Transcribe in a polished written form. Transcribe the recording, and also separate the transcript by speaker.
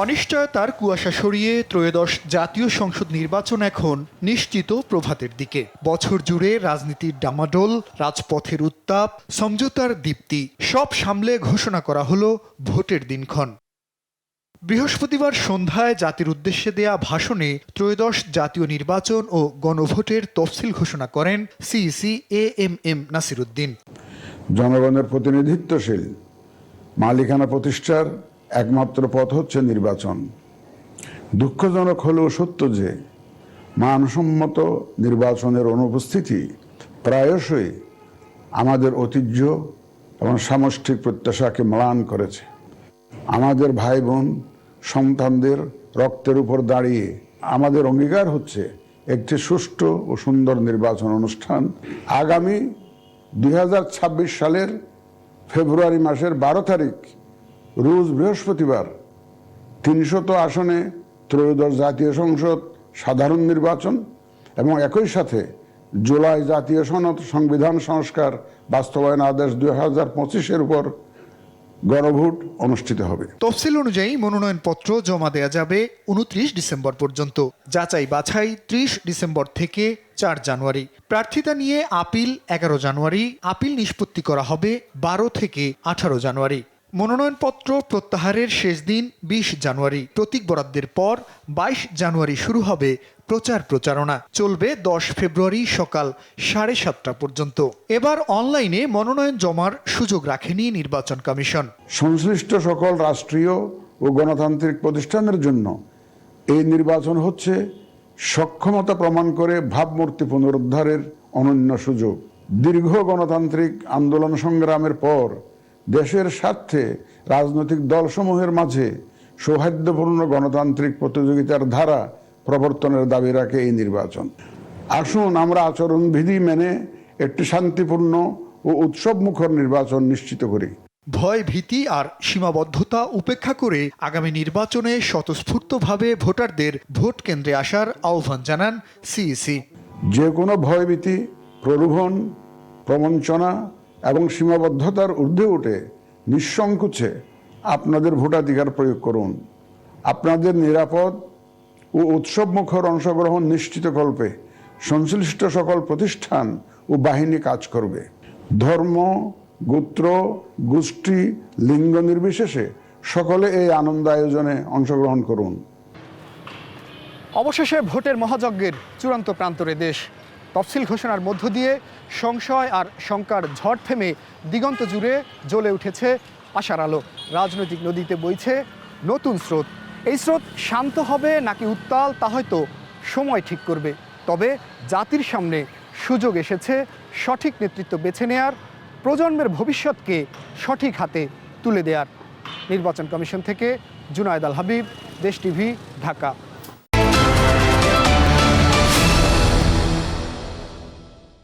Speaker 1: অনিশ্চয়তার কুয়াশা সরিয়ে ত্রয়োদশ জাতীয় সংসদ নির্বাচন এখন নিশ্চিত প্রভাতের দিকে। বছর জুড়ে রাজনীতির ডামাডোল, রাজপথের উত্তাপ, সমঝোতার দীপ্তি সব সামলে ঘোষণা করা হলো ভোটের দিনক্ষণ। বৃহস্পতিবার সন্ধ্যায় জাতির উদ্দেশ্যে দেয়া ভাষণে ত্রয়োদশ জাতীয় নির্বাচন ও গণভোটের তফসিল ঘোষণা করেন সিইসি এএমএম নাসির উদ্দিন।
Speaker 2: জনগণের প্রতিনিধিত্বশীল মালিকানা প্রতিষ্ঠার একমাত্র পথ হচ্ছে নির্বাচন। দুঃখজনক হলেও সত্য যে মানসম্মত নির্বাচনের অনুপস্থিতি প্রায়শই আমাদের ঐতিহ্য এবং সামষ্টিক প্রত্যাশাকে ম্লান করেছে। আমাদের ভাই বোন সন্তানদের রক্তের উপর দাঁড়িয়ে আমাদের অঙ্গীকার হচ্ছে একটি সুষ্ঠু ও সুন্দর নির্বাচন অনুষ্ঠান আগামী 2026 সালের ফেব্রুয়ারি মাসের 12 তারিখ রোজ বৃহস্পতিবার 300 আসনে ত্রয়োদশ জাতীয় সংসদ সাধারণ নির্বাচন এবং একই সাথে জুলাই জাতীয় সনদ সংবিধান সংস্কার বাস্তবায়ন আদেশ 2025-এর উপর গণভোট অনুষ্ঠিত হবে।
Speaker 1: তফসিল অনুযায়ী মনোনয়নপত্র জমা দেয়া যাবে 29 ডিসেম্বর পর্যন্ত। যাচাই বাছাই 30 ডিসেম্বর থেকে 4 জানুয়ারি। প্রার্থিতা নিয়ে আপিল 11 জানুয়ারি। আপিল নিষ্পত্তি করা হবে 12 থেকে 18 জানুয়ারি। মনোনয়নপত্র প্রত্যাহারের শেষ দিন 20 জানুয়ারি। প্রতীক বরাদ্দের পর 22 জানুয়ারি শুরু হবে প্রচারণা। চলবে 10 ফেব্রুয়ারি সকাল 7:30 পর্যন্ত। এবার অনলাইনে মনোনয়ন জমার সুযোগ রাখেনি নির্বাচন কমিশন।
Speaker 2: সংশ্লিষ্ট সকল রাষ্ট্রীয় ও গণতান্ত্রিক প্রতিষ্ঠানের জন্য এই নির্বাচন হচ্ছে সক্ষমতা প্রমাণ করে ভাবমূর্তি পুনরুদ্ধারের অনন্য সুযোগ। দীর্ঘ গণতান্ত্রিক আন্দোলন সংগ্রামের পর দেশের স্বার্থে রাজনৈতিক দলসমূহের মাঝে সৌহার্দ্যপূর্ণ গণতান্ত্রিক প্রতিযোগিতার ধারা প্রবর্তনের দাবি রাখে এই নির্বাচন। আসুন আমরা আচরণবিধি মেনে একটি শান্তিপূর্ণ ও উৎসবমুখর নির্বাচন নিশ্চিত করি।
Speaker 1: ভয়, ভীতি আর সীমাবদ্ধতা উপেক্ষা করে আগামী নির্বাচনে স্বতঃস্ফূর্তভাবে ভোটারদের ভোট কেন্দ্রে আসার আহ্বান জানান সিইসি।
Speaker 2: যে কোনো ভয়ভীতি, প্রলোভন, প্রবঞ্চনা এবং সীমাবদ্ধতার ঊর্ধ্বে উঠে নিঃসংকোচে আপনাদের ভোটাধিকার প্রয়োগ করুন। আপনাদের নিরাপদ ও উৎসবমুখর অংশগ্রহণ নিশ্চিতকল্পে সংশ্লিষ্ট সকল প্রতিষ্ঠান ও বাহিনী কাজ করবে। ধর্ম, গোত্র, গোষ্ঠী, লিঙ্গ নির্বিশেষে সকলে এই আনন্দ আয়োজনে অংশগ্রহণ করুন।
Speaker 1: অবশেষে ভোটের মহাযজ্ঞের চূড়ান্ত প্রান্তরে দেশ। তফসিল ঘোষণার মধ্য দিয়ে সংশয় আর শঙ্কার ঝড় থেমে দিগন্ত জুড়ে জ্বলে উঠেছে আশার আলো। রাজনৈতিক নদীতে বইছে নতুন স্রোত। এই স্রোত শান্ত হবে নাকি উত্তাল তা হয়তো সময় ঠিক করবে। তবে জাতির সামনে সুযোগ এসেছে সঠিক নেতৃত্ব বেছে নেয়ার, প্রজন্মের ভবিষ্যৎকে সঠিক হাতে তুলে দেওয়ার। নির্বাচন কমিশন থেকে জুনায়েদ আল হাবিব, দেশ টিভি, ঢাকা।